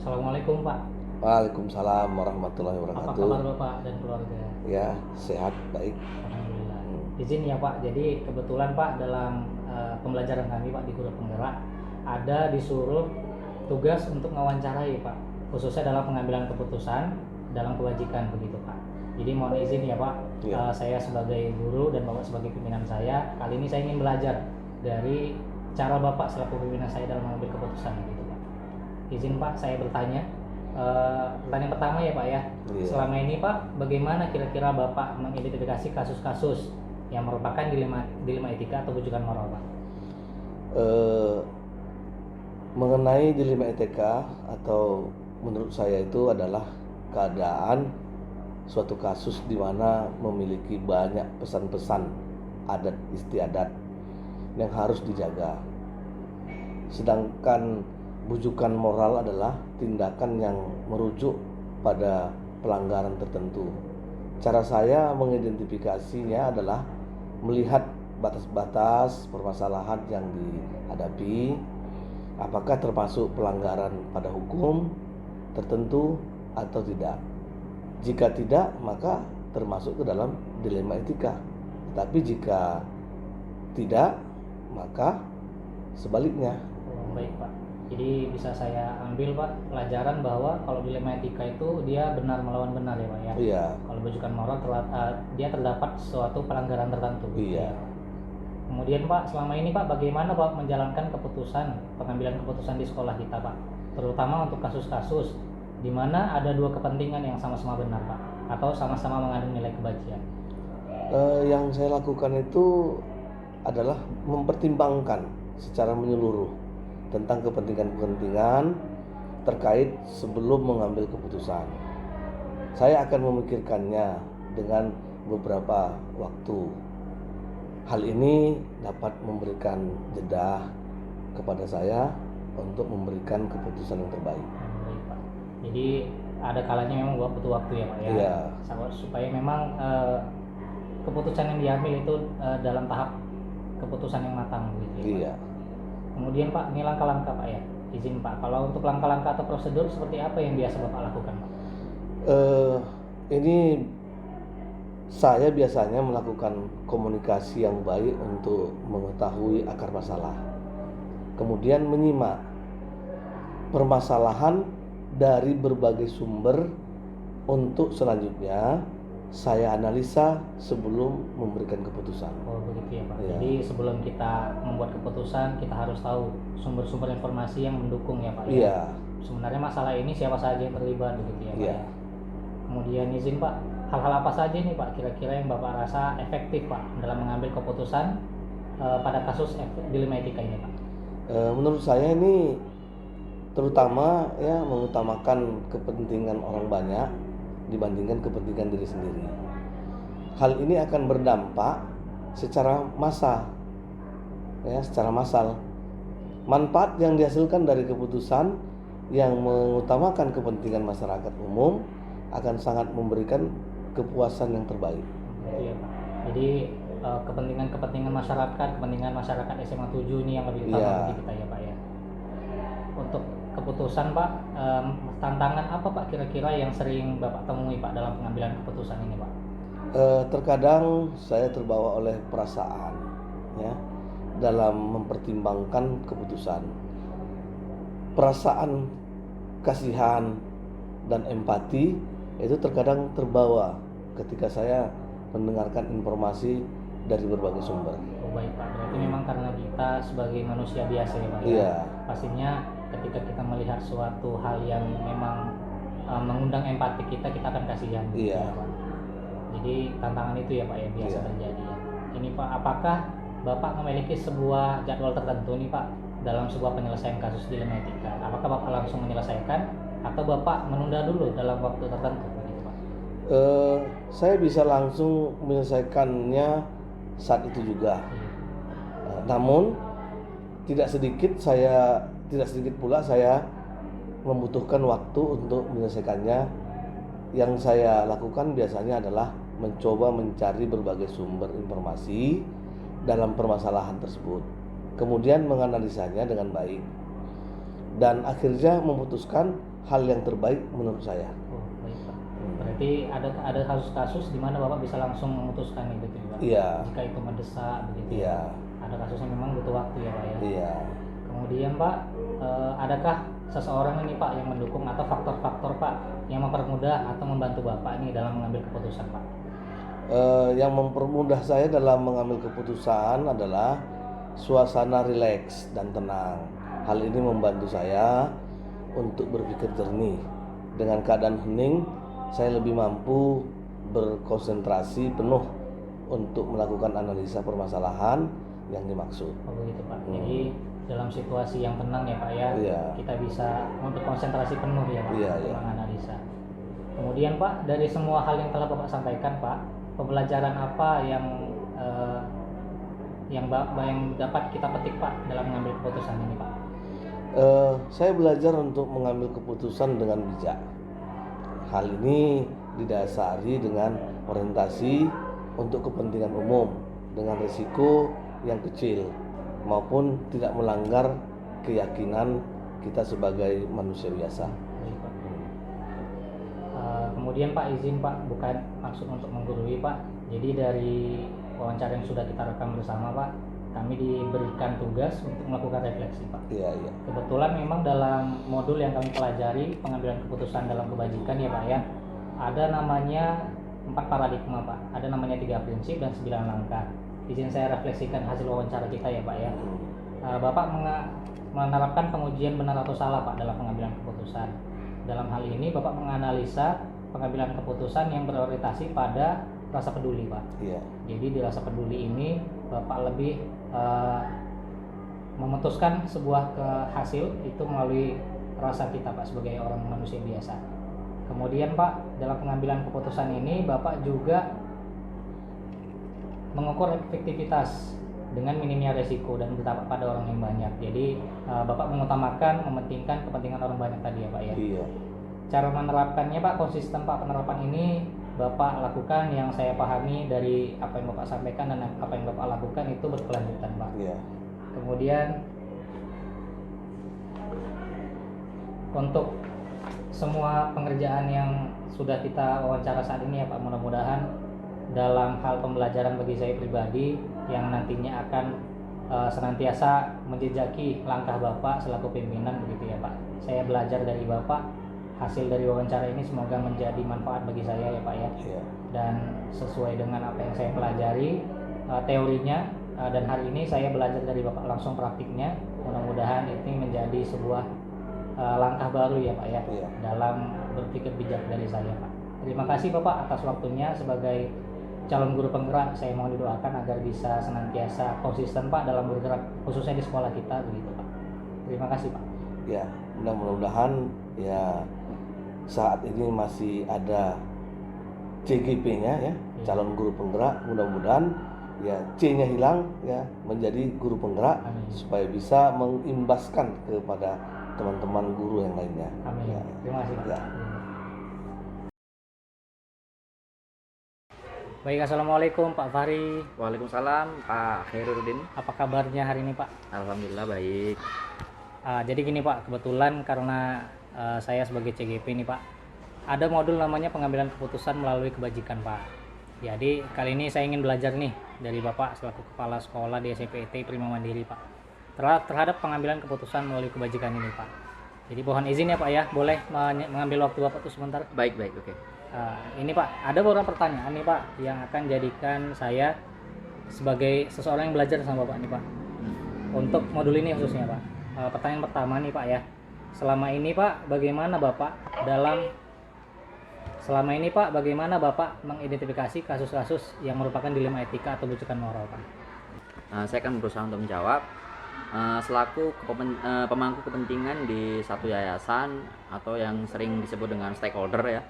Assalamualaikum Pak. Waalaikumsalam warahmatullahi Apa wabarakatuh. kabar Bapak dan keluarga? Ya, sehat, baik. Alhamdulillah. Hmm. Izin ya Pak. Jadi kebetulan Pak dalam pembelajaran kami Pak di Guru Penggerak ada disuruh tugas untuk mewawancarai Pak, khususnya dalam pengambilan keputusan dalam kewajiban begitu Pak. Jadi mohon izin ya Pak, Ya. saya sebagai guru dan Bapak sebagai pimpinan saya, kali ini saya ingin belajar dari cara Bapak selaku pimpinan saya dalam mengambil keputusan gitu Pak. Izin Pak, saya bertanya. Pertanyaan pertama ya Pak ya. Iya. Selama ini Pak, bagaimana kira-kira Bapak mengidentifikasi kasus-kasus yang merupakan dilema etika atau bujukan moral Pak? Mengenai dilema etika atau menurut saya itu adalah keadaan suatu kasus di mana memiliki banyak pesan-pesan adat istiadat yang harus dijaga. Sedangkan bujukan moral adalah tindakan yang merujuk pada pelanggaran tertentu. Cara saya mengidentifikasinya adalah melihat batas-batas permasalahan yang dihadapi, apakah termasuk pelanggaran pada hukum tertentu atau tidak. Jika tidak, maka termasuk ke dalam dilema etika. Tetapi jika tidak, maka sebaliknya. Baik Pak. Jadi bisa saya ambil Pak pelajaran bahwa kalau dilema etika itu dia benar melawan benar ya Pak ya. Iya. Kalau bujukan moral dia terdapat suatu pelanggaran tertentu. Iya. Kemudian Pak, selama ini Pak bagaimana Pak menjalankan pengambilan keputusan di sekolah kita Pak, terutama untuk kasus-kasus di mana ada dua kepentingan yang sama-sama benar Pak, atau sama-sama mengandung nilai kebajikan. Yang saya lakukan itu adalah mempertimbangkan secara menyeluruh tentang kepentingan-kepentingan terkait sebelum mengambil keputusan. Saya akan memikirkannya dengan beberapa waktu. Hal ini dapat memberikan jeda kepada saya untuk memberikan keputusan yang terbaik. Baik Pak. Jadi ada kalanya memang butuh waktu ya Pak ya. Iya. Supaya memang keputusan yang diambil itu dalam tahap keputusan yang matang gitu ya Pak. Iya. Kemudian Pak, ini langkah-langkah Pak ya. Izin Pak, kalau untuk langkah-langkah atau prosedur seperti apa yang biasa Bapak lakukan Pak? Ini saya biasanya melakukan komunikasi yang baik untuk mengetahui akar masalah. Kemudian menyimak permasalahan dari berbagai sumber untuk selanjutnya saya analisa sebelum memberikan keputusan. Oh begitu ya Pak. Iya. Jadi sebelum kita membuat keputusan kita harus tahu sumber-sumber informasi yang mendukung ya Pak ya. Iya. Sebenarnya masalah ini siapa saja yang terlibat begitu ya Pak Iya. ya. Kemudian izin Pak, hal-hal apa saja nih Pak kira-kira yang Bapak rasa efektif Pak dalam mengambil keputusan pada kasus dilema etika ini Pak? Menurut saya ini terutama ya mengutamakan kepentingan orang banyak dibandingkan kepentingan diri sendiri. Hal ini akan berdampak secara massal, ya, secara massal. Manfaat yang dihasilkan dari keputusan yang mengutamakan kepentingan masyarakat umum akan sangat memberikan kepuasan yang terbaik. Gitu ya Pak. Jadi kepentingan masyarakat SMA 7 ini yang lebih utama bagi kita ya Pak ya. Untuk keputusan Pak, tantangan apa Pak kira-kira yang sering Bapak temui Pak dalam pengambilan keputusan ini Pak? Terkadang saya terbawa oleh perasaan, ya, dalam mempertimbangkan keputusan. Perasaan kasihan dan empati itu terkadang terbawa ketika saya mendengarkan informasi dari berbagai sumber. Oh baik Pak, berarti memang karena kita sebagai manusia biasa ya Pak. Iya. Pastinya ketika kita melihat suatu hal yang memang mengundang empati kita akan kasihan. Iya. Ya, Pak. Jadi tantangan itu ya Pak yang biasa Iya. terjadi ya. Ini Pak, apakah Bapak memiliki sebuah jadwal tertentu nih Pak dalam sebuah penyelesaian kasus dilema etika? Apakah Bapak langsung menyelesaikan atau Bapak menunda dulu dalam waktu tertentu begitu Pak? Saya bisa langsung menyelesaikannya saat itu juga. Namun tidak sedikit pula saya membutuhkan waktu untuk menyelesaikannya. Yang saya lakukan biasanya adalah mencoba mencari berbagai sumber informasi dalam permasalahan tersebut, kemudian menganalisanya dengan baik, dan akhirnya memutuskan hal yang terbaik menurut saya. Oh, baik Pak. Berarti ada kasus-kasus di mana Bapak bisa langsung memutuskan itu gitu, Pak. Iya. Jika itu mendesak begitu. Iya. Ada kasus yang memang butuh waktu ya Pak ya. Iya. Kemudian Pak, adakah seseorang ini Pak yang mendukung atau faktor-faktor Pak yang mempermudah atau membantu Bapak ini dalam mengambil keputusan Pak? Yang mempermudah saya dalam mengambil keputusan adalah suasana rileks dan tenang. Hal ini membantu saya untuk berpikir jernih. Dengan keadaan hening, saya lebih mampu berkonsentrasi penuh untuk melakukan analisa permasalahan yang dimaksud. Oh begitu Pak. Jadi dalam situasi yang tenang ya Pak ya, Iya. kita bisa berkonsentrasi penuh ya Pak Iya, untuk iya. menganalisa. Kemudian Pak, dari semua hal yang telah Bapak sampaikan Pak, pembelajaran apa yang dapat kita petik Pak dalam mengambil keputusan ini Pak? Saya belajar untuk mengambil keputusan dengan bijak. Hal ini didasari dengan orientasi untuk kepentingan umum dengan risiko yang kecil maupun tidak melanggar keyakinan kita sebagai manusia biasa. Baik, Pak. Kemudian Pak, izin Pak, bukan maksud untuk menggurui Pak. Jadi dari wawancara yang sudah kita rekam bersama Pak, kami diberikan tugas untuk melakukan refleksi Pak. Iya, iya. Kebetulan memang dalam modul yang kami pelajari pengambilan keputusan dalam kebajikan ya Pak ya, ada namanya 4 paradigma Pak, ada namanya 3 prinsip dan 9 langkah. Izin saya refleksikan hasil wawancara kita ya Pak ya. Bapak menerapkan pengujian benar atau salah Pak dalam pengambilan keputusan. Dalam hal ini Bapak menganalisa pengambilan keputusan yang berorientasi pada rasa peduli Pak. Iya. Jadi di rasa peduli ini Bapak lebih memutuskan sebuah hasil itu melalui rasa kita Pak sebagai orang manusia biasa. Kemudian Pak, dalam pengambilan keputusan ini Bapak juga mengukur efektivitas dengan minimnya resiko dan berdampak pada orang yang banyak. Jadi Bapak mengutamakan, mementingkan kepentingan orang banyak tadi ya Pak ya. Iya. Cara menerapkannya Pak, konsisten Pak penerapan ini Bapak lakukan, yang saya pahami dari apa yang Bapak sampaikan dan apa yang Bapak lakukan itu berkelanjutan Pak. Iya. Kemudian untuk semua pengerjaan yang sudah kita wawancara saat ini ya Pak, mudah-mudahan dalam hal pembelajaran bagi saya pribadi yang nantinya akan senantiasa menjejaki langkah Bapak selaku pimpinan begitu ya Pak. Saya belajar dari Bapak, hasil dari wawancara ini semoga menjadi manfaat bagi saya ya Pak ya. Iya. Dan sesuai dengan apa yang saya pelajari teorinya, dan hari ini saya belajar dari Bapak langsung praktiknya. Mudah-mudahan ini menjadi sebuah langkah baru ya Pak ya, Iya. dalam berpikir bijak dari saya Pak. Terima kasih Bapak atas waktunya sebagai calon guru penggerak. Saya mohon didoakan agar bisa senantiasa konsisten Pak dalam bergerak khususnya di sekolah kita begitu Pak. Terima kasih Pak. Ya, mudah-mudahan ya saat ini masih ada CGP-nya ya, calon guru penggerak. Mudah-mudahan ya C-nya hilang ya, menjadi guru penggerak. Amin. Supaya bisa mengimbaskan kepada teman-teman guru yang lainnya. Amin. Ya. Terima kasih Pak. Ya. Baik, assalamualaikum Pak Fahri. Waalaikumsalam Pak Khairuddin. Apa kabarnya hari ini Pak? Alhamdulillah baik. Jadi gini Pak, kebetulan karena saya sebagai CGP ini Pak, ada modul namanya pengambilan keputusan melalui kebajikan Pak. Jadi kali ini saya ingin belajar nih dari Bapak selaku kepala sekolah di SMPT Prima Mandiri Pak, terhadap pengambilan keputusan melalui kebajikan ini Pak. Jadi mohon izin ya Pak ya, boleh mengambil waktu Bapak tuh sebentar. Baik, oke. Ini Pak, ada beberapa pertanyaan nih Pak yang akan jadikan saya sebagai seseorang yang belajar sama Bapak nih Pak. Untuk modul ini khususnya Pak. Pertanyaan pertama nih Pak ya. Selama ini Pak, bagaimana Bapak mengidentifikasi kasus-kasus yang merupakan dilema etika atau bujukan moral Pak? Saya akan berusaha untuk menjawab. Selaku pemangku kepentingan di satu yayasan atau yang sering disebut dengan stakeholder ya.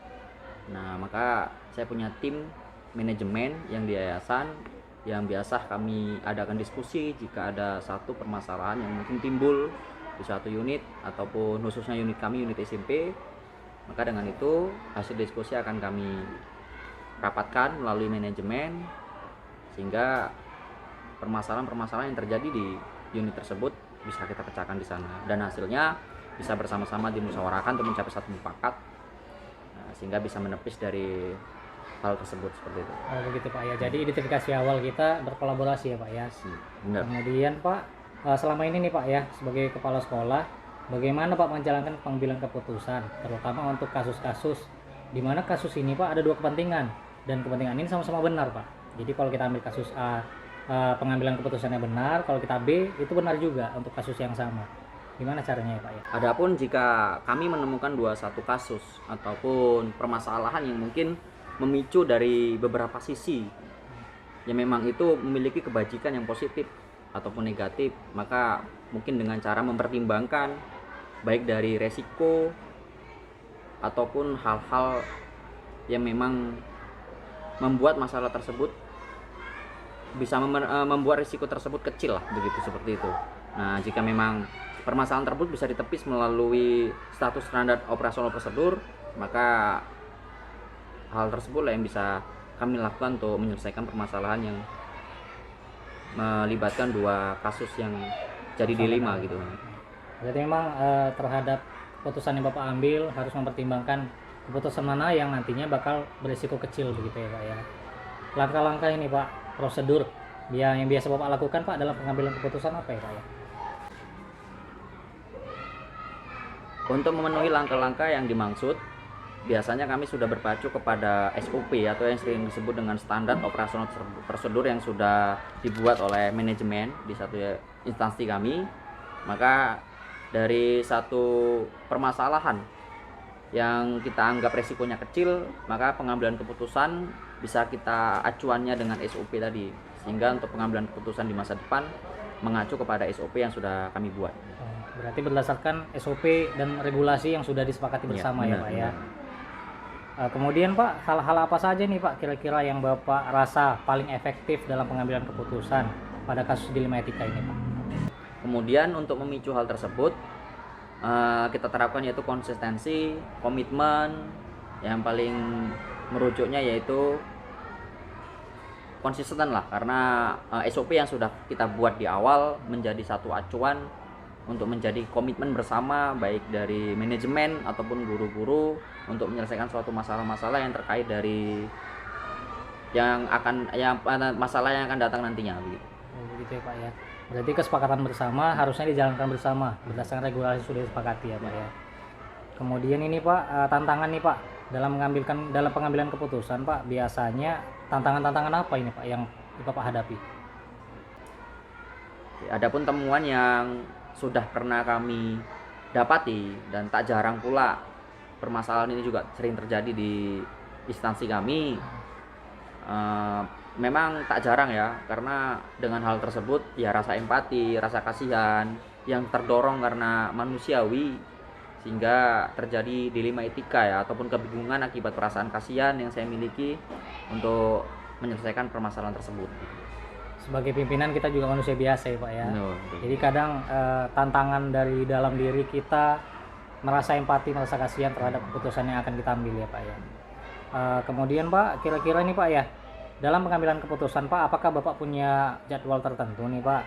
Nah, maka saya punya tim manajemen yang di yayasan yang biasa kami adakan diskusi jika ada satu permasalahan yang mungkin timbul di suatu unit ataupun khususnya unit kami, unit SMP. Maka dengan itu hasil diskusi akan kami rapatkan melalui manajemen sehingga permasalahan-permasalahan yang terjadi di unit tersebut bisa kita pecahkan di sana, dan hasilnya bisa bersama-sama dimusyawarahkan untuk mencapai satu mufakat, sehingga bisa menepis dari hal tersebut seperti itu. Oh begitu Pak ya. Jadi identifikasi awal kita berkolaborasi ya Pak ya. Benar. Kemudian Pak, selama ini nih Pak ya, sebagai kepala sekolah, bagaimana Pak menjalankan pengambilan keputusan, terutama untuk kasus-kasus di mana kasus ini Pak ada dua kepentingan dan kepentingan ini sama-sama benar Pak. Jadi kalau kita ambil kasus A, pengambilan keputusannya benar, kalau kita B itu benar juga untuk kasus yang sama. Gimana caranya ya Pak ya? Adapun jika kami menemukan satu kasus ataupun permasalahan yang mungkin memicu dari beberapa sisi yang memang itu memiliki kebajikan yang positif ataupun negatif, maka mungkin dengan cara mempertimbangkan baik dari resiko ataupun hal-hal yang memang membuat masalah tersebut bisa membuat risiko tersebut kecil lah, begitu, seperti itu. Nah, jika memang permasalahan tersebut bisa ditepis melalui status standar operasional prosedur, maka hal tersebut lah yang bisa kami lakukan untuk menyelesaikan permasalahan yang melibatkan dua kasus yang jadi dilema gitu. Jadi memang terhadap keputusan yang Bapak ambil harus mempertimbangkan keputusan mana yang nantinya bakal berisiko kecil begitu ya Pak ya. Langkah-langkah ini Pak, prosedur yang biasa Bapak lakukan Pak dalam pengambilan keputusan apa ya Pak ya? Untuk memenuhi langkah-langkah yang dimaksud, biasanya kami sudah berpacu kepada SOP atau yang sering disebut dengan standar operasional prosedur yang sudah dibuat oleh manajemen di satu instansi kami. Maka dari satu permasalahan yang kita anggap resikonya kecil, maka pengambilan keputusan bisa kita acuannya dengan SOP tadi, sehingga untuk pengambilan keputusan di masa depan mengacu kepada SOP yang sudah kami buat. Berarti berdasarkan SOP dan regulasi yang sudah disepakati bersama ya Pak ya. Kemudian Pak, hal-hal apa saja nih Pak kira-kira yang Bapak rasa paling efektif dalam pengambilan keputusan pada kasus dilema etika ini Pak? Kemudian untuk memicu hal tersebut, kita terapkan yaitu konsistensi, komitmen, yang paling merujuknya yaitu konsisten lah, karena SOP yang sudah kita buat di awal menjadi satu acuan untuk menjadi komitmen bersama baik dari manajemen ataupun guru-guru untuk menyelesaikan suatu masalah-masalah yang terkait dari masalah yang akan datang nantinya begitu. Oh, begitu ya Pak ya. Berarti kesepakatan bersama harusnya dijalankan bersama berdasarkan regulasi sudah disepakati ya Pak ya. Kemudian ini Pak, tantangan nih Pak dalam pengambilan keputusan Pak, biasanya tantangan-tantangan apa ini Pak yang Bapak hadapi? Adapun temuan yang sudah pernah kami dapati dan tak jarang pula permasalahan ini juga sering terjadi di instansi kami, memang tak jarang ya, karena dengan hal tersebut ya rasa empati, rasa kasihan yang terdorong karena manusiawi, sehingga terjadi dilema etika ya ataupun kebingungan akibat perasaan kasihan yang saya miliki untuk menyelesaikan permasalahan tersebut. Sebagai pimpinan kita juga manusia biasa ya Pak ya. No. Jadi kadang tantangan dari dalam diri kita merasa empati, merasa kasihan terhadap keputusan yang akan kita ambil ya Pak ya. Kemudian Pak, kira-kira nih Pak ya, dalam pengambilan keputusan Pak, apakah Bapak punya jadwal tertentu nih Pak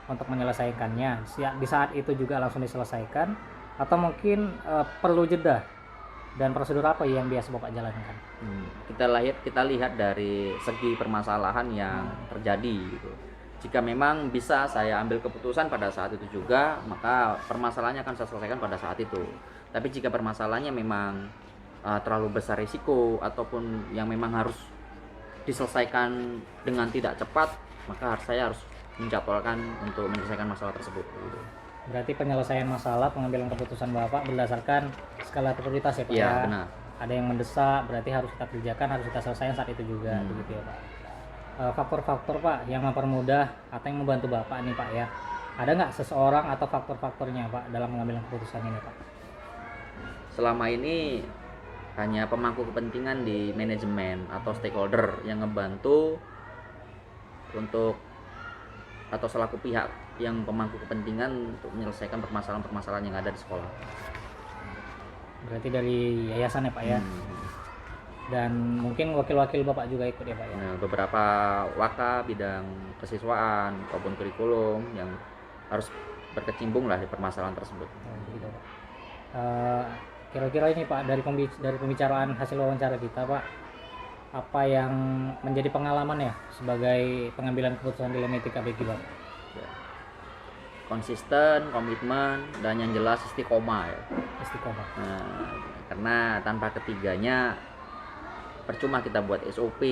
untuk menyelesaikannya? Di saat itu juga langsung diselesaikan atau mungkin perlu jeda? Dan prosedur apa yang biasa Bapak jalankan? Kita lihat dari segi permasalahan yang terjadi gitu. Jika memang bisa saya ambil keputusan pada saat itu juga, maka permasalahannya akan saya selesaikan pada saat itu. Tapi jika permasalahannya memang terlalu besar risiko ataupun yang memang harus diselesaikan dengan tidak cepat, maka saya harus menjadwalkan untuk menyelesaikan masalah tersebut gitu. Berarti penyelesaian masalah, pengambilan keputusan Bapak berdasarkan skala prioritas ya Pak Iya, ya? benar. Ada yang mendesak, berarti harus kita kerjakan, harus kita selesaikan saat itu juga, begitu ya Pak. Faktor-faktor Pak yang mempermudah atau yang membantu Bapak nih Pak ya, ada nggak seseorang atau faktor-faktornya Pak dalam mengambil keputusan ini Pak? Selama ini hanya pemangku kepentingan di manajemen atau stakeholder yang ngebantu untuk atau selaku pihak yang pemangku kepentingan untuk menyelesaikan permasalahan-permasalahan yang ada di sekolah. Berarti dari yayasan ya Pak ya? Dan mungkin wakil-wakil Bapak juga ikut ya Pak ya? Nah, beberapa waka bidang kesiswaan maupun kurikulum yang harus berkecimpung lah di permasalahan tersebut. Begitu, Pak. Eh, Kira-kira ini Pak, dari pembicaraan hasil wawancara kita Pak, apa yang menjadi pengalaman ya sebagai pengambilan keputusan dalam etika BG Pak? Ya. Konsisten, komitmen, dan yang jelas istiqomah ya. Istiqomah. Nah, karena tanpa ketiganya percuma kita buat SOP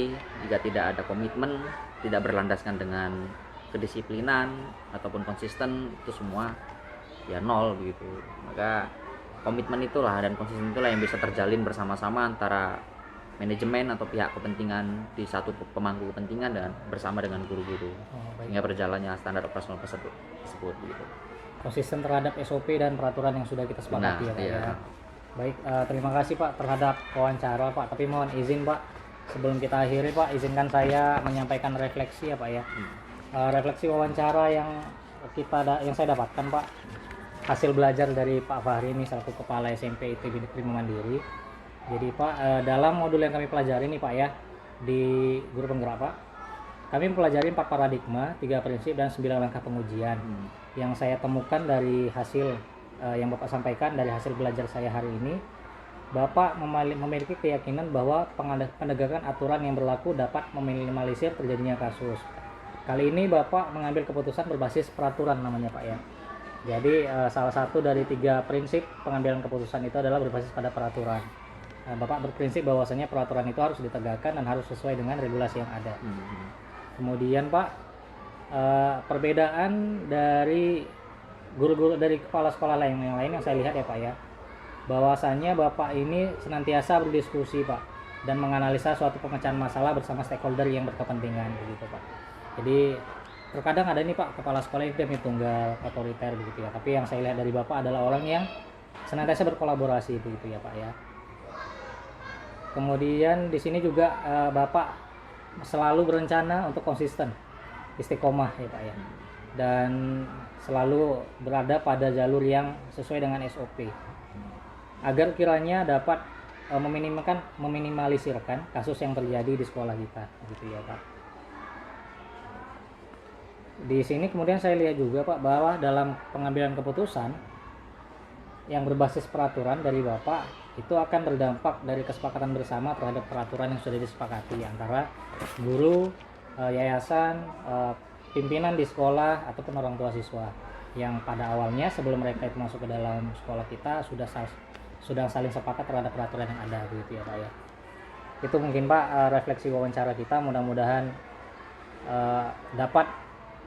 jika tidak ada komitmen, tidak berlandaskan dengan kedisiplinan ataupun konsisten, itu semua ya nol begitu. Maka komitmen itulah dan konsisten itulah yang bisa terjalin bersama-sama antara manajemen atau pihak kepentingan di satu pemangku kepentingan dan bersama dengan guru-guru, Baik. sehingga berjalannya standar operasional tersebut gitu. Konsisten terhadap SOP dan peraturan yang sudah kita sepakati ya Pak Iya. ya. Baik, terima kasih Pak terhadap wawancara Pak. Tapi mohon izin Pak, sebelum kita akhiri Pak, izinkan saya menyampaikan refleksi ya Pak ya. Refleksi wawancara yang saya dapatkan Pak, hasil belajar dari Pak Fahri ini selaku Kepala SMP ITB Negeri Mandiri. Jadi Pak, dalam modul yang kami pelajari nih Pak ya, di Guru Penggerak Pak, kami mempelajari 4 paradigma, 3 prinsip, dan 9 langkah pengujian. Yang saya temukan dari hasil yang Bapak sampaikan, dari hasil belajar saya hari ini, Bapak memiliki keyakinan bahwa penegakan aturan yang berlaku dapat meminimalisir terjadinya kasus. Kali ini Bapak mengambil keputusan berbasis peraturan namanya Pak ya. Jadi salah satu dari 3 prinsip pengambilan keputusan itu adalah berbasis pada peraturan. Bapak berprinsip bahwasanya peraturan itu harus ditegakkan dan harus sesuai dengan regulasi yang ada. Kemudian Pak, perbedaan dari guru-guru dari kepala sekolah lain yang saya lihat ya Pak ya, bahwasannya Bapak ini senantiasa berdiskusi Pak dan menganalisa suatu pemecahan masalah bersama stakeholder yang berkepentingan begitu Pak. Jadi terkadang ada nih Pak kepala sekolah yang tidak tunggal, otoriter begitu ya. Tapi yang saya lihat dari Bapak adalah orang yang senantiasa berkolaborasi begitu ya Pak ya. Kemudian di sini juga Bapak selalu berencana untuk konsisten, istiqomah ya Pak ya, dan selalu berada pada jalur yang sesuai dengan SOP agar kiranya dapat meminimalisirkan kasus yang terjadi di sekolah kita gitu ya Pak. Di sini kemudian saya lihat juga Pak bahwa dalam pengambilan keputusan yang berbasis peraturan dari Bapak itu akan terdampak dari kesepakatan bersama terhadap peraturan yang sudah disepakati antara guru, yayasan, pimpinan di sekolah ataupun orang tua siswa yang pada awalnya sebelum mereka itu masuk ke dalam sekolah kita sudah saling sepakat terhadap peraturan yang ada begitu ya Pak ya. Itu mungkin Pak refleksi wawancara kita, mudah-mudahan dapat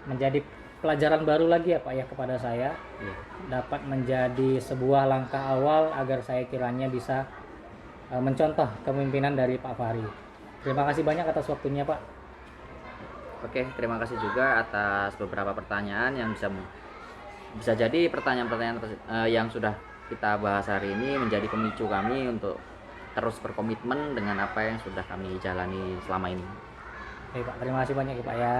menjadi pelajaran baru lagi ya Pak ya kepada saya, dapat menjadi sebuah langkah awal agar saya kiranya bisa mencontoh kepemimpinan dari Pak Fahri. Terima kasih banyak atas waktunya Pak. Oke, terima kasih juga atas beberapa pertanyaan yang bisa jadi pertanyaan-pertanyaan yang sudah kita bahas hari ini menjadi pemicu kami untuk terus berkomitmen dengan apa yang sudah kami jalani selama ini. Baik Pak, terima kasih banyak ya Pak ya.